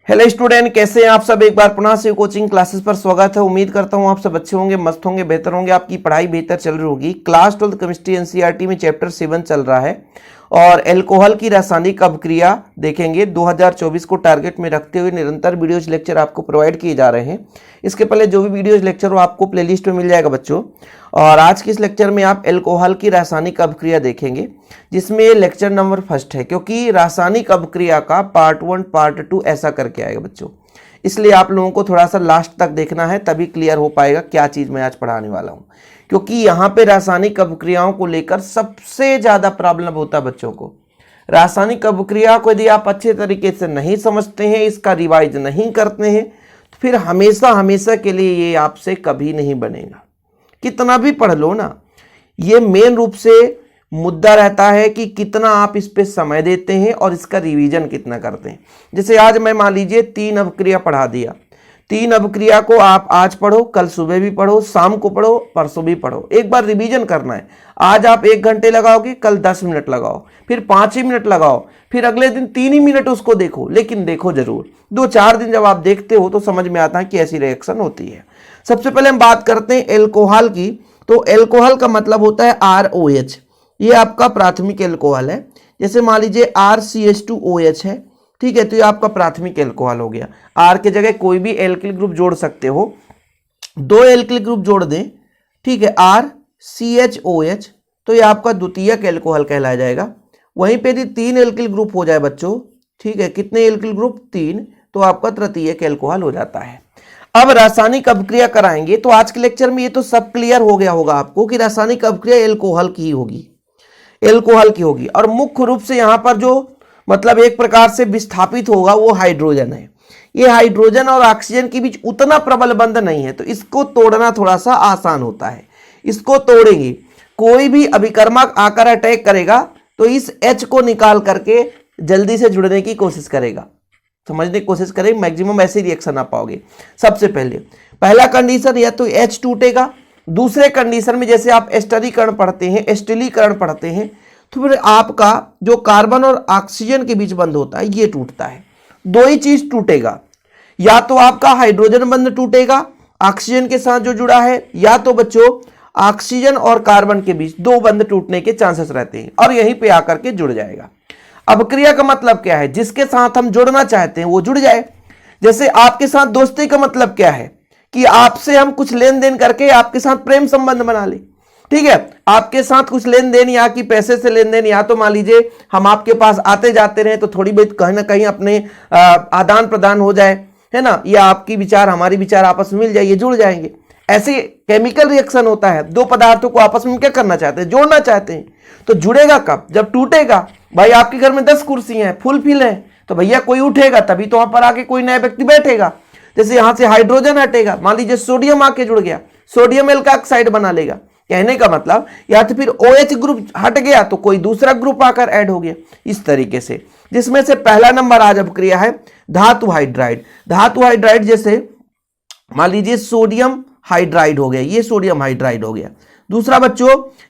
Hello student, कैसे हैं आप सब। एक बार पुनः से कोचिंग क्लासेस पर स्वागत है। उम्मीद करता हूं आप सब अच्छे होंगे, मस्त होंगे, बेहतर होंगे, आपकी पढ़ाई बेहतर चल रही होगी। क्लास 12 केमिस्ट्री एनसीईआरटी में चैप्टर 7 चल रहा है और एल्कोहल की रासायनिक अभिक्रिया देखेंगे। 2024 को टारगेट में रखते हुए निरंतर वीडियोज लेक्चर आपको प्रोवाइड किए जा रहे हैं। इसके पहले जो भी वीडियोज लेक्चर हो आपको प्लेलिस्ट में मिल जाएगा बच्चों। और आज के इस लेक्चर में आप एल्कोहल की रासायनिक अभिक्रिया देखेंगे, जिसमें लेक्चर नंबर 1 है, क्योंकि रासायनिक अभिक्रिया का पार्ट 1 पार्ट 2 ऐसा करके आएगा बच्चों। इसलिए आप लोगों को थोड़ा सा लास्ट तक देखना है, तभी क्लियर हो पाएगा क्या चीज मैं आज पढ़ाने वाला हूं। क्योंकि यहाँ पे रासायनिक अभिक्रियाओं को लेकर सबसे ज्यादा प्रॉब्लम होता है बच्चों को। रासायनिक अभिक्रिया को यदि आप अच्छे तरीके से नहीं समझते हैं, इसका रिवाइज नहीं करते हैं, तो फिर हमेशा हमेशा के लिए ये आपसे कभी नहीं बनेगा। कितना भी पढ़ लो ना, ये मेन रूप से मुद्दा रहता है कि कितना आप इस पे समय देते हैं और इसका रिवीजन कितना करते हैं। जैसे आज मैं मान लीजिए 3 अभिक्रिया पढ़ा दिया। 3 अभिक्रिया को आप आज पढ़ो, कल सुबह भी पढ़ो, शाम को पढ़ो, परसों भी पढ़ो। एक बार रिवीजन करना है। आज आप 1 घंटे लगाओगे, कल 10 मिनट लगाओ, फिर 5 ही मिनट लगाओ, फिर अगले दिन 3 ही मिनट उसको देखो, लेकिन देखो जरूर। 2-4 दिन जब आप देखते हो तो समझ में आता है कि ऐसी रिएक्शन होती है। सबसे पहले हम बात करते हैं एल्कोहल की। तो एल्कोहल का मतलब होता है ROH। ये आपका प्राथमिक एल्कोहल है। जैसे मान लीजिए RCH2OH है, ठीक है, तो ये आपका प्राथमिक एल्कोहल हो गया। R के जगह कोई भी एल्किल ग्रुप जोड़ सकते हो। 2 एल्किल ग्रुप जोड़ दें, ठीक है, RCHOH, तो ये आपका द्वितीयक एल्कोहल कहलाया जाएगा। वहीं पे यदि 3 एल्किल ग्रुप हो जाए बच्चों, ठीक है, कितने एल्किल ग्रुप? 3, तो आपका तृतीयक एल्कोहल हो जाता है। अब रासायनिक अभिक्रिया कराएंगे तो आज के लेक्चर में ये तो सब क्लियर हो गया होगा आपको कि रासायनिक अभिक्रिया एल्कोहल की ही होगी, एल्कोहल की होगी। और मुख्य रूप से यहां पर जो मतलब एक प्रकार से विस्थापित होगा वो हाइड्रोजन है। ये हाइड्रोजन और ऑक्सीजन के बीच उतना प्रबल बंध नहीं है, तो इसको तोड़ना थोड़ा सा आसान होता है। इसको तोड़ेंगे, कोई भी अभिकर्मक आकर अटैक करेगा तो इस H को निकाल करके जल्दी से जुड़ने की कोशिश करेगा, समझने की कोशिश करें, मैक्सिमम ऐसे रिएक्शन आ पाओगे। सबसे पहले पहला कंडीशन, या तो H टूटेगा। दूसरे कंडीशन में जैसे आप एस्टरीकरण पढ़ते हैं, एस्टिलीकरण पढ़ते हैं, तो फिर आपका जो कार्बन और ऑक्सीजन के बीच बंध होता है ये टूटता है। 2 ही चीज टूटेगा, या तो आपका हाइड्रोजन बंध टूटेगा ऑक्सीजन के साथ जो जुड़ा है, या तो बच्चों ऑक्सीजन और कार्बन के बीच 2 बंध टूटने के चांसेस रहते हैं और यहीं पे आकर के जुड़ जाएगा। अभिक्रिया का मतलब क्या है? जिसके साथ हम जुड़ना चाहते हैं वो जुड़ जाए। जैसे आपके साथ दोस्ती का मतलब क्या है? कि आपसे हम कुछ लेन देन करके आपके साथ प्रेम संबंध बना ले, ठीक है। आपके साथ कुछ लेन देन, या कि पैसे से लेन देन, या तो मान लीजिए हम आपके पास आते जाते रहे तो थोड़ी बहुत कहीं ना कहीं अपने आदान प्रदान हो जाए, है ना, या आपकी विचार हमारी विचार आपस में मिल जाए, ये जुड़ जाएंगे। ऐसे केमिकल रिएक्शन होता है, 2 पदार्थों को आपस में क्या करना चाहते हैं? जोड़ना चाहते हैं। तो जुड़ेगा कब? जब टूटेगा। भाई आपके घर में 10 कुर्सी हैं, फुल फिल है, तो भैया कोई उठेगा तभी तो वहां पर आके कोई नया व्यक्ति बैठेगा। जैसे यहां से हाइड्रोजन हटेगा, मान लीजिए सोडियम आके जुड़ गया, सोडियम एल्काक्साइड बना लेगा। कहने का मतलब, या तो फिर OH ग्रुप हट गया तो कोई दूसरा ग्रुप आकर ऐड हो गया, इस तरीके से। जिसमें से पहला नंबर आज अभिक्रिया है धातु हाइड्राइड। धातु हाइड्राइड जैसे मान लीजिए सोडियम हाइड्राइड हो गया, ये सोडियम हाइड्राइड हो गया। दूसरा बच्चों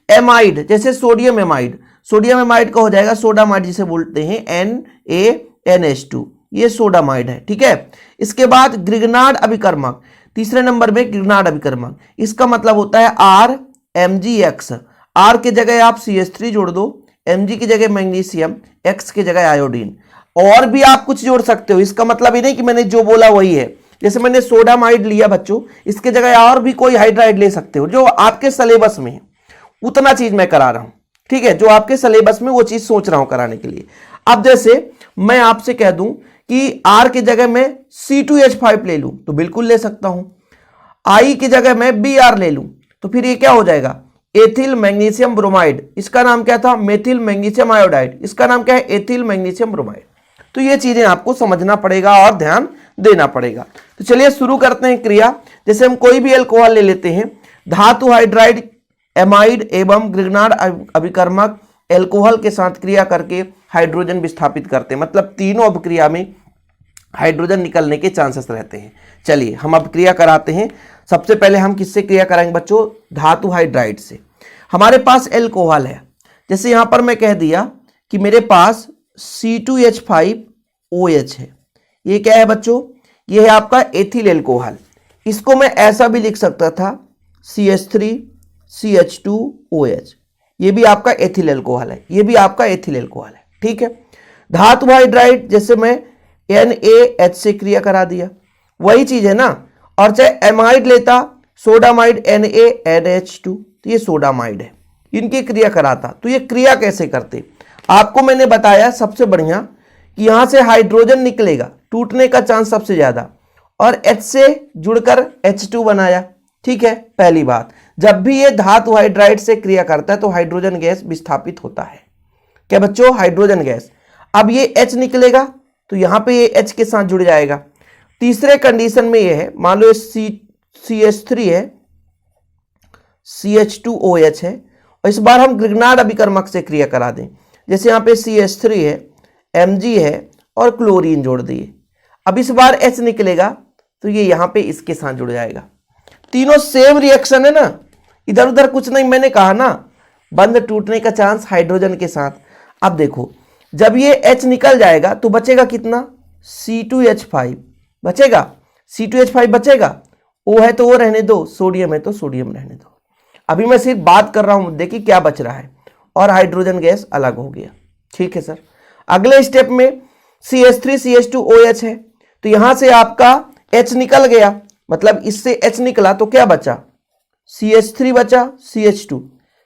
एमाइड, जैसे सोडियम एमाइड, सोडियम एमाइड का हो जाएगा सोडामाइड जिसे बोलते हैं NaNH2, ये सोडामाइड है, ठीक है। इसके बाद ग्रिग्नार्ड अभिकर्मक, तीसरे नंबर में ग्रिग्नार्ड अभिकर्मक, इसका मतलब होता है RMgX। R के जगह आप CH3 जोड़ दो, Mg की जगह मैग्नीशियम, X की जगह आयोडीन। और भी आप कुछ जोड़ सकते हो, इसका मतलब ये नहीं कि मैंने जो बोला वही है। जैसे मैंने सोडामाइड लिया बच्चों, इसके जगह और भी कोई हाइड्राइड ले सकते हो जो आपके सिलेबस में है। उतना चीज मैं करा रहा हूं, ठीक है, जो आपके सिलेबस में वो चीज सोच रहा हूं कराने के लिए। अब जैसे मैं आपसे कह दूं कि R की जगह मैं C2H5 ले लूं तो बिल्कुल ले सकता हूं। I की जगह मैं Br ले लूं तो फिर ये क्या हो जाएगा? Ethyl magnesium bromide. इसका नाम क्या था? Methyl magnesium iodide. इसका नाम क्या है? Ethyl magnesium bromide. तो ये चीजें आपको समझना पड़ेगा और ध्यान देना पड़ेगा। तो चलिए शुरू करते हैं क्रिया। जैसे हम कोई भी एल्कोहल ले लेते हैं, धातु हाइड्राइड, एमाइड एवं ग्रिग्नार्ड अभिकर्मक एल्कोहल के साथ क्रिया करके हाइड्रोजन विस्थापित करते हैं। मतलब तीनों अभिक्रिया में हाइड्रोजन निकलने के चांसेस रहते हैं। चलिए हम अब क्रिया कराते हैं। सबसे पहले हम किससे क्रिया कराएंगे बच्चों? धातु हाइड्राइड से। हमारे पास एल्कोहल है, जैसे यहां पर मैं कह दिया कि मेरे पास C2H5OH है, ये क्या है बच्चों, ये है आपका एथिल एल्कोहल। इसको मैं ऐसा भी लिख सकता था CH3CH2OH, ये भी आपका एथिल एल्कोहल है, ये भी आपका एथिल एल्कोहल है। ठीक है, धातु हाइड्राइड जैसे मैं NaH से क्रिया करा दिया, वही चीज है ना। और चाहे एमाइड लेता, सोडामाइड NaNH2, तो ये सोडामाइड है, इनकी क्रिया कराता। तो ये क्रिया कैसे करते, आपको मैंने बताया सबसे बढ़िया कि यहां से हाइड्रोजन निकलेगा, टूटने का चांस सबसे ज्यादा, और H से जुड़कर H2 बनाया। ठीक है, पहली बात, जब भी ये धातु हाइड्राइड से क्रिया करता है तो हाइड्रोजन गैस विस्थापित होता है। क्या बच्चों, हाइड्रोजन गैस। अब ये H निकलेगा तो यहां पे ये H के साथ जुड़ जाएगा। तीसरे कंडीशन में ये है, मान लो CH3 है, CH2OH है, और इस बार हम ग्रिग्नार्ड अभिकर्मक से क्रिया करा दें। जैसे यहाँ पे CH3 है, Mg है और क्लोरीन जोड़ दिए। अब इस बार H निकलेगा तो ये यहाँ पे इसके साथ जुड़ जाएगा। तीनों सेम रिएक्शन है ना, इधर उधर कुछ नहीं। मैंने कहा ना, बंध टूटने का चांस हाइड्रोजन के साथ। अब देखो, जब ये H निकल जाएगा तो बचेगा कितना, C2H5 बचेगा, C2H5 बचेगा। O है तो वो रहने दो, सोडियम है तो सोडियम रहने दो। अभी मैं सिर्फ बात कर रहा हूं मुद्दे की, क्या बच रहा है, और हाइड्रोजन गैस अलग हो गया। ठीक है सर, अगले स्टेप में CH3CH2OH है, तो यहां से आपका H निकल गया, मतलब इससे H निकला तो क्या बचा, CH3 बचा, CH2,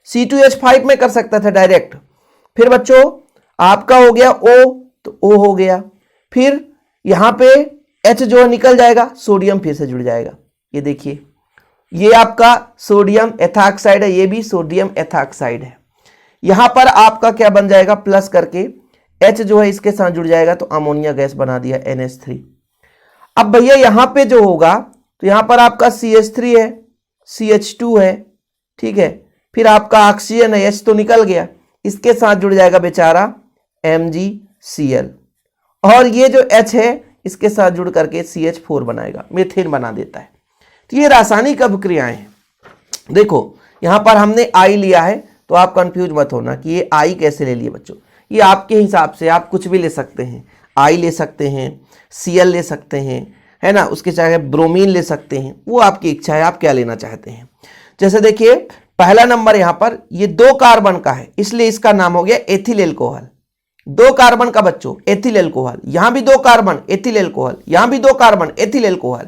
C2H5 में कर सकता था डायरेक्ट। फिर बच्चों आपका हो गया O, तो O हो गया। फिर यहां पे H जो निकल जाएगा, सोडियम फिर से जुड़ जाएगा। ये देखिए, ये आपका सोडियम एथाक्साइड है, ये भी सोडियम एथाक्साइड है। यहां पर आपका क्या बन जाएगा, प्लस करके H जो है इसके साथ जुड़ जाएगा तो अमोनिया गैस बना दिया, NH3। अब भैया यहां पे जो होगा, तो यहां पर आपका CH3 है, CH2 है, ठीक है, फिर आपका ऑक्सीजन है, H तो निकल गया, इसके साथ जुड़ जाएगा बेचारा MgCl, और ये जो H है इसके साथ जुड़ करके CH4 बनाएगा, मीथेन बना देता है। तो ये रासायनिक अभिक्रियाएं हैं। देखो यहां पर हमने I लिया है, तो आप कंफ्यूज मत होना कि ये I कैसे ले लिए बच्चों। ये आपके हिसाब से आप कुछ भी ले सकते हैं, I ले सकते हैं, Cl ले सकते हैं, है ना, उसके चाहे ब्रोमीन ले सकते हैं, वो आपकी इच्छा है, आप क्या लेना चाहते हैं। जैसे देखिए पहला नंबर यहां पर ये 2 कार्बन का है, इसलिए इसका नाम हो गया एथिल एल्कोहल। 2 कार्बन का बच्चों एथिल एल्कोहल, यहां भी 2 कार्बन एथिल एल्कोहल, यहां भी 2 कार्बन एथिल एल्कोहल।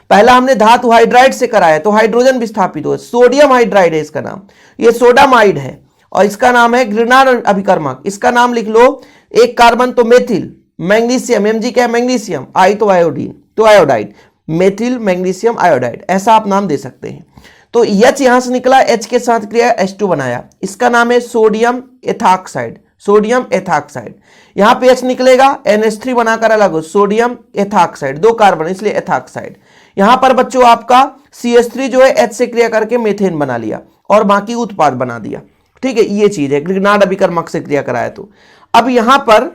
पहला हमने धातु हाइड्राइड से कराया तो हाइड्रोजन विस्थापित हो, सोडियम हाइड्राइड है इसका नाम, ये सोडामाइड है, और इसका नाम है ग्रिग्नार्ड अभिकर्मक। इसका नाम लिख लो, 1 कार्बन तो मेथिल, मैग्नीशियम, Mg क्या है मैग्नीशियम, I तो आयोडीन, तो आयोडाइड, मेथिल मैग्नीशियम आयोडाइड, ऐसा आप नाम दे सकते हैं। तो H यहां से निकला, H के साथ क्रिया H2 बनाया, इसका नाम है सोडियम एथाक्साइड, सोडियम एथाक्साइड। यहां पे H निकलेगा, NH3 बनाकर अलग हो, सोडियम एथाक्साइड, 2 कार्बन इसलिए एथाक्साइड। यहां पर बच्चों आपका CH3 जो है H से क्रिया करके मीथेन बना लिया और बाकी उत्पाद बना दिया। ठीक है, ये चीज है, ग्रिग्नार्ड अभिकर्मक से क्रिया कराया। तो अब यहां पर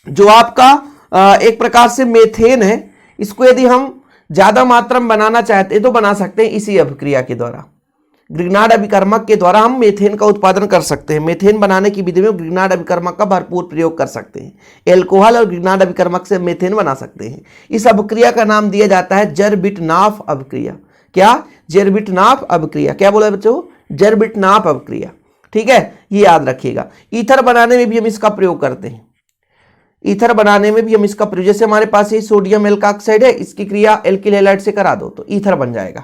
जो आपका एक प्रकार से मीथेन है, इसको यदि हम ज्यादा मात्रा में बनाना चाहते हैं तो बना सकते हैं इसी अभिक्रिया के द्वारा, ग्रिग्नार्ड अभिकर्मक के द्वारा हम मीथेन का उत्पादन कर सकते हैं। मीथेन बनाने की विधि में ग्रिग्नार्ड अभिकर्मक का भरपूर प्रयोग कर सकते हैं, एल्कोहल और ग्रिग्नार्ड अभिकर्मक से मीथेन बना सकते हैं। इस अभिक्रिया का नाम दिया जाता है जरबिटनाफ अभिक्रिया। क्या, जरबिटनाफ अभिक्रिया, क्या बोला बच्चों, जरबिटनाफ अभिक्रिया। ठीक है, ये याद रखिएगा। ईथर बनाने में भी हम इसका प्रयोग करते हैं, ईथर बनाने में भी हम इसका प्रयोग, जैसे हमारे पास ये सोडियम एल्काक्साइड है, इसकी क्रिया एल्किल हैलाइड से करा दो तो ईथर बन जाएगा,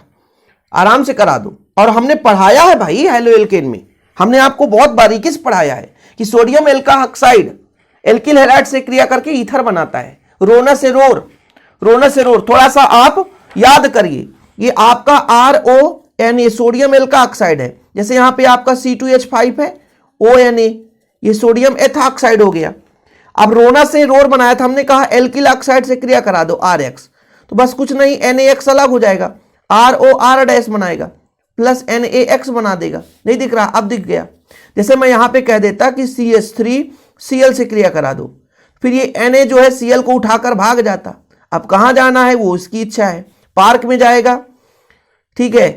आराम से करा दो। और हमने पढ़ाया है भाई हेलो एल्केन में, हमने आपको बहुत बारीकी से पढ़ाया है कि सोडियम एल्काक्साइड एल्किल हैलाइड से क्रिया करके ईथर बनाता है, रोना से रोर, रोना से रोर। थोड़ा सा आप याद करिए, ये आपका RON, ये सोडियम एल्काक्साइड है, जैसे यहां पे आपका C2H5 है, ONA, ये सोडियम एथाक्साइड हो गया। अब रोना से रोर बनाया था, हमने कहा एल्किल ऑक्साइड से क्रिया करा दो RX, तो बस कुछ नहीं, NaX अलग हो जाएगा, ROR' बनाएगा, प्लस NaX बना देगा। नहीं दिख रहा, अब दिख गया। जैसे मैं यहां पे कह देता कि CH3Cl से क्रिया करा दो, फिर ये Na जो है Cl को उठाकर भाग जाता। अब कहां जाना है वो उसकी इच्छा है, पार्क में जाएगा, ठीक है,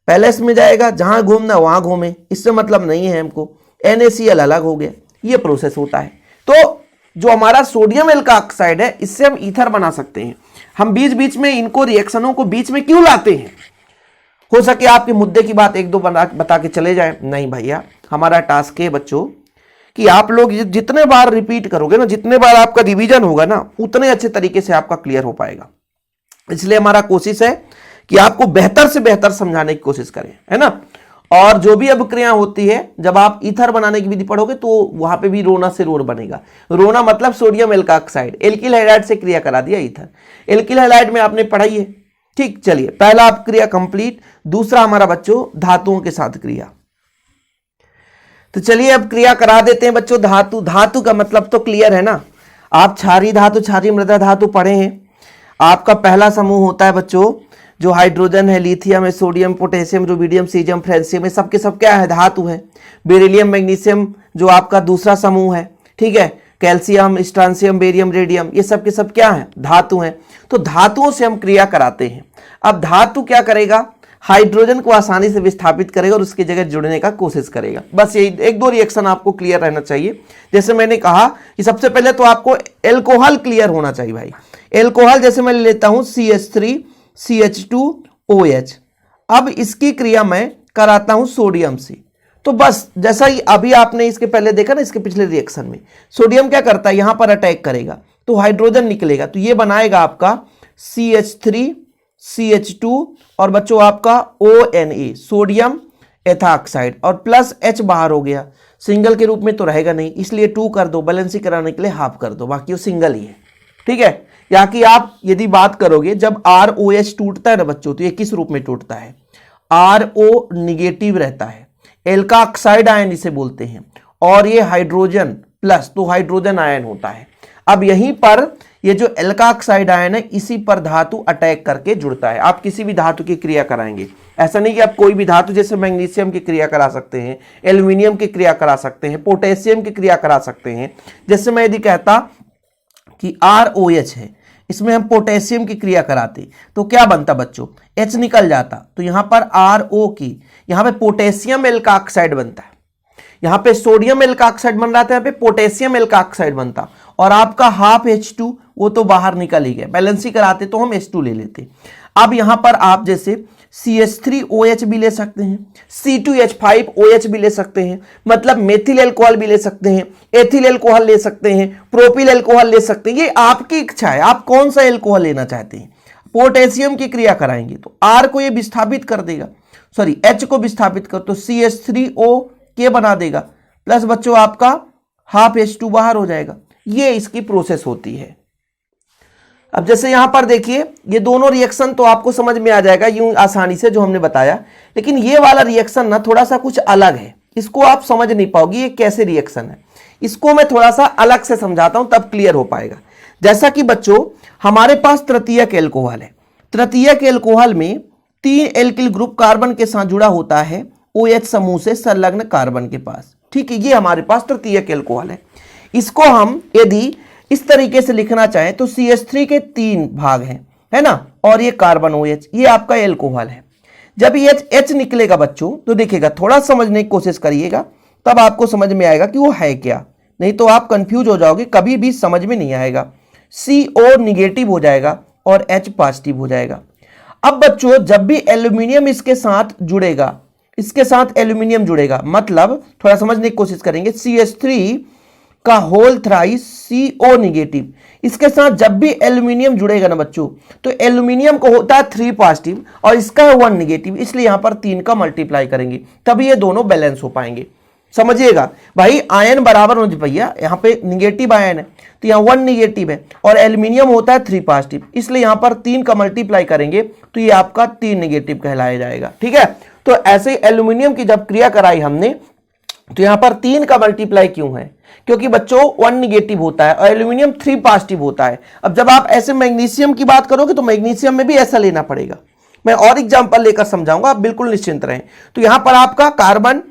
पैलेस में जाएगा, जहां घूमना वहां घूमे, इससे मतलब नहीं है हमको। NaCl अलग हो गया, ये प्रोसेस होता है। तो जो हमारा सोडियम एल्काऑक्साइड है इससे हम ईथर बना सकते हैं। हम बीच बीच में इनको रिएक्शनों को बीच में क्यों लाते हैं? हो सके आपके मुद्दे की बात एक दो बता के चले जाए। नहीं भैया, हमारा टास्क है बच्चों कि आप लोग जितने बार रिपीट करोगे ना, जितने बार आपका रिवीजन होगा ना, उतने अच्छे तरीके से आपका क्लियर हो पाएगा। इसलिए हमारा कोशिश है कि आपको बेहतर से बेहतर समझाने की कोशिश करें, है ना। और जो भी अभिक्रिया होती है, जब आप ईथर बनाने की विधि पढ़ोगे तो वहां पे भी रोना से रोड बनेगा। रोना मतलब सोडियम एल्काऑक्साइड, एल्किल हैलाइड से क्रिया करा दिया ईथर। एल्किल हैलाइड में आपने पढ़ाई है, ठीक। चलिए, पहला अपक्रिया कंप्लीट। दूसरा हमारा बच्चों धातुओं के साथ क्रिया। तो चलिए अब क्रिया करा देते हैं बच्चों। धातु, धातु का मतलब तो क्लियर है ना। आप क्षारीय धातु, क्षारीय मृदा धातु पढ़े हैं। आपका पहला समूह होता है बच्चों जो हाइड्रोजन है, लिथियम है, sodium, potassium, rubidium, caesium, francium, सब के सब क्या है? धातु है। बेरिलियम, मैग्नीशियम जो आपका दूसरा समूह है, ठीक है। कैल्शियम, स्ट्रांसियम, बेरियम, रेडियम, ये सब के सब क्या है? धातु हैं। तो धातुओं से हम क्रिया कराते हैं। अब धातु क्या करेगा? हाइड्रोजन को आसानी से विस्थापित करेगा और उसकी जगह जुड़ने का कोशिश करेगा। बस यही एक दो रिएक्शन आपको क्लियर रहना चाहिए। जैसे मैंने कहा कि सबसे पहले तो आपको एल्कोहल क्लियर होना चाहिए भाई। एल्कोहल जैसे मैं लेता हूं CH3 CH2OH। अब इसकी क्रिया मैं कराता हूं सोडियम से। तो बस जैसा ही अभी आपने इसके पहले देखा ना, इसके पिछले रिएक्शन में सोडियम क्या करता है? यहां पर अटैक करेगा तो हाइड्रोजन निकलेगा, तो ये बनाएगा आपका CH3 CH2 और बच्चों आपका ONA, सोडियम एथाक्साइड, और प्लस H बाहर हो गया। सिंगल के रूप में तो रहेगा नहीं, इसलिए 2 कर दो, बैलेंसिंग कराने के लिए हाफ कर दो, बाकी वो सिंगल ही है, ठीक है। या कि आप यदि बात करोगे जब ROH टूटता है ना बच्चों, तो ये किस रूप में टूटता है? RO निगेटिव रहता है, एल्काऑक्साइड आयन इसे बोलते हैं, और ये हाइड्रोजन प्लस, तो हाइड्रोजन आयन होता है। अब यहीं पर ये जो एल्काऑक्साइड आयन है इसी पर धातु अटैक करके जुड़ता है। आप किसी भी धातु की क्रिया कराएंगे, ऐसा नहीं कि आप कोई भी धातु, जैसे मैग्नीशियम की क्रिया करा सकते हैं, एल्यूमिनियम की क्रिया करा सकते हैं, पोटेशियम की क्रिया करा सकते हैं। जैसे मैं यदि कहता कि ROH है, इसमें हम पोटेशियम की क्रिया कराते तो क्या बनता बच्चों? H निकल जाता, तो यहां पर RO की, यहां पे पोटेशियम एल्काऑक्साइड बनता है। यहां पे सोडियम एल्काऑक्साइड बन रहा था, यहां पे पोटेशियम एल्काऑक्साइड बनता, और आपका हाफ H2 वो तो बाहर निकल ही गया। बैलेंसिंग कराते तो हम H2 ले लेते। अब यहां पर आप जैसे CH3OH भी ले सकते हैं, C2H5OH भी ले सकते हैं, मतलब मेथिल एल्कोहल भी ले सकते हैं, एथिल एल्कोहल ले सकते हैं, प्रोपिल एल्कोहल ले सकते हैं। ये आपकी इच्छा है, आप कौन सा एल्कोहल लेना चाहते हैं। पोटेशियम की क्रिया कराएंगे तो R को ये विस्थापित कर देगा, सॉरी H को विस्थापित कर, तो CH3O के बना देगा, प्लस बच्चों आपका हाफ H2 बाहर हो जाएगा। ये इसकी प्रोसेस होती है। अब जैसे यहां पर देखिए, ये दोनों रिएक्शन तो आपको समझ में आ जाएगा यूं आसानी से जो हमने बताया, लेकिन ये वाला रिएक्शन ना थोड़ा सा कुछ अलग है, इसको आप समझ नहीं पाओगे ये कैसे रिएक्शन है। इसको मैं थोड़ा सा अलग से समझाता हूं, तब क्लियर हो पाएगा। जैसा कि बच्चों हमारे पास तृतीयक एल्कोहल है, तृतीयक एल्कोहल में 3 एल्किल ग्रुप कार्बन के साथ जुड़ा होता है OH समूह से संलग्न कार्बन के पास, ठीक है। ये हमारे पास तृतीयक एल्कोहल है। इसको हम यदि इस तरीके से लिखना चाहें तो CH3 के 3 भाग हैं, है ना, और ये कार्बन OH, ये आपका एल्कोहल है। जब ये H निकलेगा बच्चों तो देखिएगा, थोड़ा समझने की कोशिश करिएगा, तब आपको समझ में आएगा कि वो है क्या, नहीं तो आप कंफ्यूज हो जाओगे, कभी भी समझ में नहीं आएगा। CO निगेटिव हो जाएगा और H पॉजिटिव हो जाएगा। अब बच्चों जब भी एल्यूमिनियम इसके साथ जुड़ेगा, इसके साथ एल्यूमिनियम जुड़ेगा, मतलब थोड़ा समझने की कोशिश करेंगे, CH3 का होल थ्राइस CO निगेटिव, इसके साथ जब भी एल्यूमिनियम जुड़ेगा ना बच्चों, तो एल्यूमिनियम को होता है 3 पॉजिटिव और इसका है 1 निगेटिव, इसलिए यहां पर 3 का मल्टीप्लाई करेंगे, तभी ये दोनों बैलेंस हो पाएंगे। समझिएगा भाई, आयन बराबर होने भैया, यहाँ पे निगेटिव आयन है तो यहाँ 1 निगेटिव है और एल्यूमिनियम होता है 3 पॉजिटिव, इसलिए यहाँ पर 3 का मल्टीप्लाई करेंगे तो ये आपका 3 निगेटिव कहलाया जाएगा, ठीक है। तो ऐसे ही एल्यूमिनियम की जब क्रिया कराई हमने तो यहाँ पर 3 का मल्टीप्लाई क्यों है? क्योंकि बच्चों 1 निगेटिव होता है और एल्यूमिनियम 3 पॉजिटिव होता है। अब जब आप ऐसे मैग्नीशियम की बात करोगे तो मैग्नीशियम में भी ऐसा लेना पड़ेगा, मैं और एग्जांपल लेकर समझाऊंगा, आप बिल्कुल निश्चिंत रहें। तो यहां पर आपका कार्बन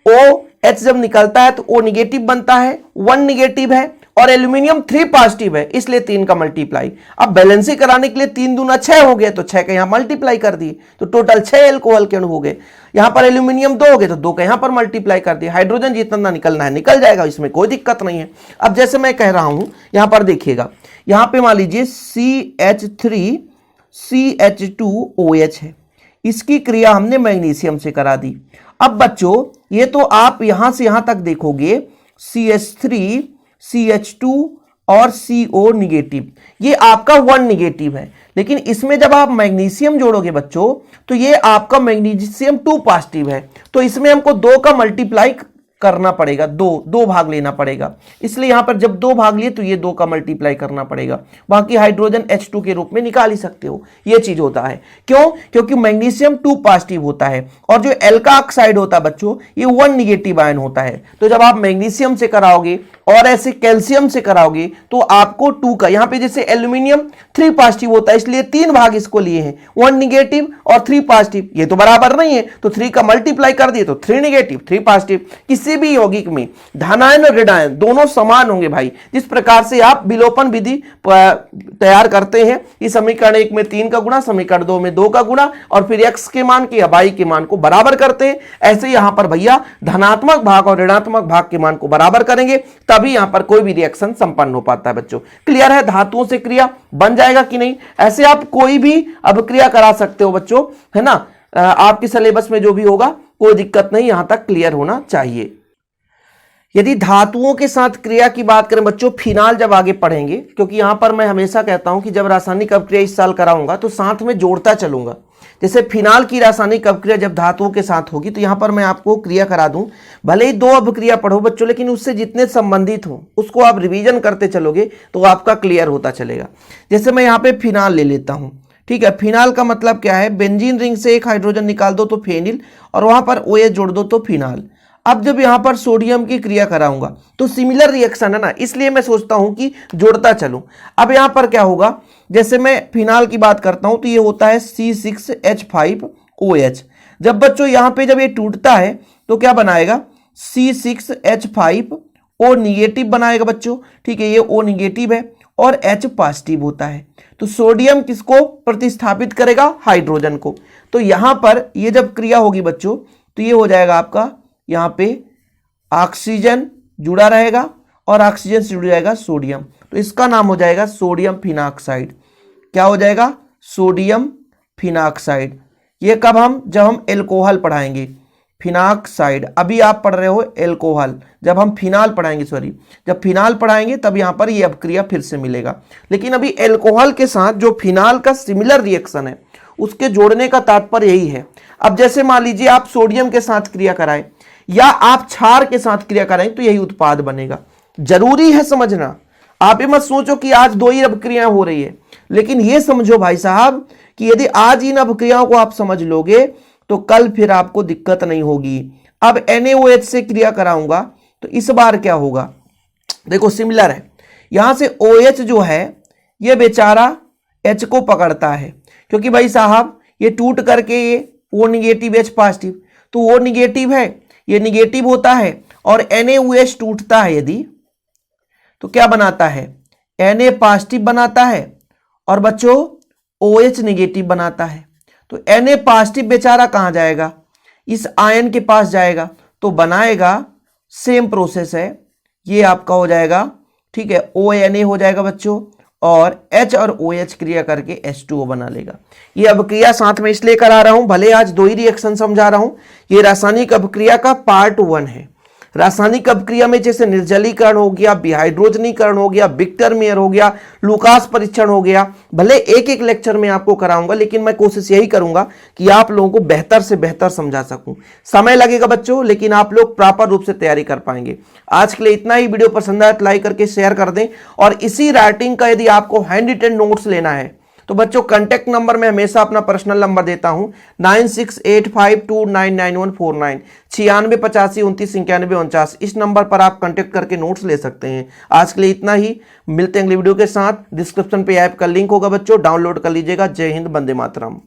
OH जब निकलता है तो O निगेटिव बनता है, 1 निगेटिव है और एल्यूमिनियम 3 पॉजिटिव है, इसलिए 3 का मल्टीप्लाई। अब बैलेंसिंग कराने के लिए 3 दूना 6 हो गए, तो 6 का यहां मल्टीप्लाई कर दिए, तो टोटल 6 एल्कोहल के अणु हो गए। यहां पर एल्यूमिनियम 2 हो गए, तो 2 का यहां पर मल्टीप्लाई कर दिया। हाइड्रोजन जितना निकलना है निकल जाएगा, इसमें कोई दिक्कत नहीं है। अब जैसे मैं कह रहा हूं, यहां पर देखिएगा, यहां पे मान लीजिए CH3CH2OH है, इसकी क्रिया हमने मैग्नीशियम से करा दी। अब बच्चों ये तो आप यहां से यहां तक देखोगे CH3 CH2 और CO निगेटिव, ये आपका 1 निगेटिव है। लेकिन इसमें जब आप मैग्नीशियम जोड़ोगे बच्चों, तो ये आपका मैग्नीशियम 2 पॉजिटिव है, तो इसमें हमको 2 का मल्टीप्लाई करना पड़ेगा, दो भाग लेना पड़ेगा। इसलिए यहां पर जब 2 भाग लिए तो ये 2 का मल्टीप्लाई करना पड़ेगा। बाकी हाइड्रोजन H2 के रूप में निकाल ही सकते हो, ये चीज होता है। क्यों? क्योंकि मैग्नीशियम 2 पॉजिटिव होता है और जो एल्का ऑक्साइड होता है बच्चों, ये 1 निगेटिव आयन होता है। तो जब आप मैग्नीशियम से कराओगे और ऐसे कैल्शियम से कराओगे तो आपको 2 का, यहां पे जैसे एल्यूमिनियम 3 पॉजिटिव होता है, इसलिए 3 भाग इसको लिए हैं, 1 निगेटिव और 3 पॉजिटिव। ये तो बराबर नहीं है, तो 3 का मल्टीप्लाई कर दिए तो 3 निगेटिव 3 पॉजिटिव। किसी भी यौगिक में धनायन और ऋणायन दोनों समान होंगे भाई। जिस प्रकार से आप विलोपन विधि तैयार करते हैं, ये समीकरण 1 में 3 का गुणा, समीकरण 2 में 2 का गुणा, और फिर x के मान के या y के मान को बराबर करते हैं, ऐसे यहां पर भैया धनात्मक भाग और ऋणात्मक भाग के मान को बराबर करेंगे, तभी यहां पर कोई भी रिएक्शन संपन्न हो पाता है। बच्चों क्लियर है? धातुओं से क्रिया बन जाएगा कि नहीं? ऐसे आप कोई भी अभिक्रिया करा सकते हो बच्चों, है ना। आपके सिलेबस में जो भी होगा कोई दिक्कत नहीं, यहां तक क्लियर होना चाहिए। यदि धातुओं के साथ क्रिया की बात करें बच्चों, फिनाल जब आगे पढ़ेंगे, क्योंकि यहां पर मैं हमेशा कहता हूं कि जब रासायनिक अभिक्रिया इस साल कराऊंगा तो साथ में जोड़ता चलूंगा। जैसे फिनाल की रासायनिक अभिक्रिया जब धातुओं के साथ होगी तो यहां पर मैं आपको क्रिया करा दूं, भले ही 2 अभिक्रिया पढ़ो बच्चों, लेकिन उससे जितने संबंधित हो उसको आप रिवीजन करते चलोगे तो आपका क्लियर होता चलेगा। जैसे मैं यहाँ पे फिनाल ले लेता हूं, ठीक है। फिनाल का मतलब क्या है? बेंजीन रिंग से एक हाइड्रोजन निकाल दो तो फेनिल, और वहां पर OH जोड़ दो तो फिनाल। अब जब यहां पर सोडियम की क्रिया कराऊंगा तो सिमिलर रिएक्शन है ना, इसलिए मैं सोचता हूं कि जोड़ता चलूं। अब यहां पर क्या होगा, जैसे मैं फिनाल की बात करता हूं तो ये होता है C6H5OH। जब बच्चों यहां पे जब ये टूटता है तो क्या बनाएगा? C6H5O निगेटिव बनाएगा बच्चों, ठीक है। ये O निगेटिव है और H पॉजिटिव होता है, तो सोडियम किसको प्रतिस्थापित करेगा? हाइड्रोजन को। तो यहां पर ये जब क्रिया होगी बच्चों तो ये हो जाएगा आपका, यहां पे ऑक्सीजन जुड़ा रहेगा और ऑक्सीजन से जुड़ जाएगा सोडियम, तो इसका नाम हो जाएगा सोडियम फिनॉक्साइड। क्या हो जाएगा? Sodium phenoxide. ये कब जब हम एल्कोहल पढ़ाएंगे, फिनॉक्साइड। अभी आप पढ़ रहे हो एल्कोहल, जब हम फिनाल पढ़ाएंगे, जब फिनाल पढ़ाएंगे तब यहां पर ये अपक्रिया फिर से मिलेगा। लेकिन अभी एल्कोहल के साथ जो फिनाल का सिमिलर रिएक्शन है उसके जोड़ने का तात्पर्य यही है। अब जैसे मान लीजिए आप सोडियम के साथ क्रिया कराएं या आप क्षार के साथ क्रिया कराएं तो यही उत्पाद बनेगा। जरूरी है समझना, आप ये मत सोचो कि आज 2 ही अभिक्रियाएं हो रही है, लेकिन ये समझो भाई साहब कि यदि आज इन अभिक्रियाओं को आप समझ लोगे तो कल फिर आपको दिक्कत नहीं होगी। अब NaOH से क्रिया कराऊंगा तो इस बार क्या होगा? देखो सिमिलर है, यहां से OH जो है ये बेचारा H को पकड़ता है, क्योंकि भाई साहब ये टूट करके ये O निगेटिव H पॉजिटिव, तो O निगेटिव है, ये निगेटिव होता है, और NaOH टूटता है यदि तो क्या बनाता है? Na पॉजिटिव बनाता है और बच्चों OH निगेटिव बनाता है। तो Na पॉजिटिव बेचारा कहां जाएगा? इस आयन के पास जाएगा, तो बनाएगा, सेम प्रोसेस है, ये आपका हो जाएगा, ठीक है, ONA हो जाएगा बच्चों, और H और OH क्रिया करके H2O बना लेगा। ये अभिक्रिया साथ में इसलिए करा रहा हूं, भले आज 2 ही रिएक्शन समझा रहा हूं, ये रासायनिक अभिक्रिया का पार्ट 1 है। रासायनिक अभिक्रिया में जैसे निर्जलीकरण हो गया, विहाइड्रोजनीकरण हो गया, विक्टर मेयर हो गया, लुकास परीक्षण हो गया, भले एक एक लेक्चर में आपको कराऊंगा, लेकिन मैं कोशिश यही करूंगा कि आप लोगों को बेहतर से बेहतर समझा सकूं। समय लगेगा बच्चों, लेकिन आप लोग प्रॉपर रूप से तैयारी कर पाएंगे। आज के लिए इतना ही। वीडियो पसंद आए तो लाइक करके शेयर कर दें, और इसी राइटिंग का यदि आपको हैंड रिटन नोट्स लेना है तो बच्चों कांटेक्ट नंबर में हमेशा अपना पर्सनल नंबर देता हूं, 9685299149, 9685299149। इस नंबर पर आप कांटेक्ट करके नोट्स ले सकते हैं। आज के लिए इतना ही, मिलते हैं अगली वीडियो के साथ। डिस्क्रिप्शन पे ऐप का लिंक होगा बच्चों, डाउनलोड कर लीजिएगा। जय हिंद, वंदे मातरम।